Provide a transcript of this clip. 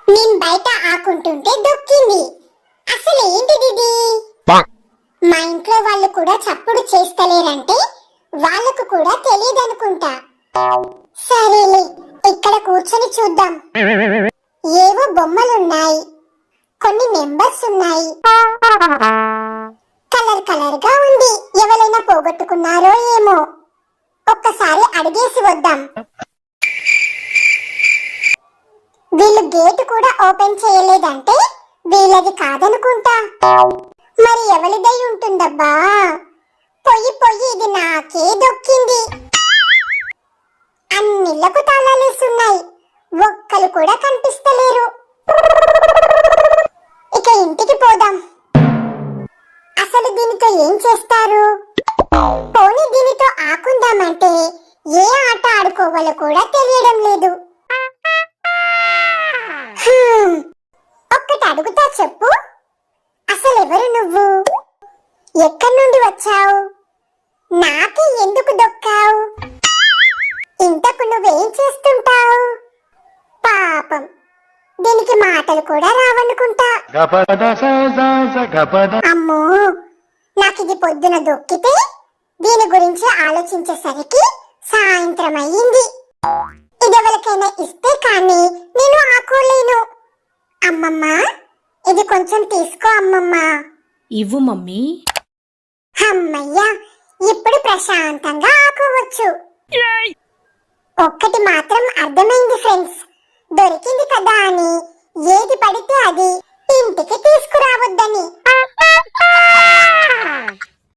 నేను బయట ఆకుంటుంటే దొక్కింది. అసలు ఏంటిది ఇది? మా ఇంట్లో వాళ్ళు కూడా చప్పుడు చేస్తలేరంటే వాళ్ళకు కూడా తెలియదనుకుంటా. సరేలే, ఇక్కడ కూర్చొని చూద్దాం. ఏవో బొమ్మలున్నాయి, కొన్ని నెంబర్స్ ఉన్నాయి. కలర్ కలర్ గా ఉంది. ఎవరైనా పోగొట్టుకున్నారో ఏమో, ఒక్కసారి అడిగేసి వద్దాం. వీళ్ళు గేటు కూడా ఓపెన్ చేయలేదంటే వీళ్ళది కాదనుకుంటా. మరి ఎవరిదై ఉంటుందబ్బా? పొయ్యి పొయ్యి, ఇది నాకే దొక్కింది. అన్నిళ్లకు తాళాలేసున్నాయి, ఒక్కలు కూడా కనిపిస్తలేరు. ఇక ఇంటికి పోదాం. అసలు దీనితో ఏం చేస్తారు? పోనీ దీనితో ఆకుందామంటే ఏ ఆట ఆడుకోవాలో కూడా తెలియడం లేదు. ఒక్కటి అడుగుతా, చెప్పు. అసలు ఎవరు నువ్వు? ఎక్కడి నుండి వచ్చావు? నాకే ఎందుకు దొక్కావు? ఇంతకు నువ్వేం చేస్తుంటావు? పాపం, దీనికి మాటలు కూడా రావనుకుంటా. అమ్మో, నాకిది పొద్దున దొక్కితే దీని గురించి ఆలోచించేసరికి సాయంత్రం అయ్యింది. ఇదెవరికైనా ఇస్తే కానీ నేను ఆకోలేను. అమ్మమ్మ, ఇది కొంచెం తీసుకో అమ్మమ్మ. ఇవ్వు మమ్మీ. అమ్మయ్యా, ఇప్పుడు ప్రశాంతంగా ఆకోవచ్చు. ఒక్కటి మాత్రం అర్థమైంది ఫ్రెండ్స్, దొరికింది కదా అని ఏది పడితే అది ఇంటికి తీసుకురావద్దని.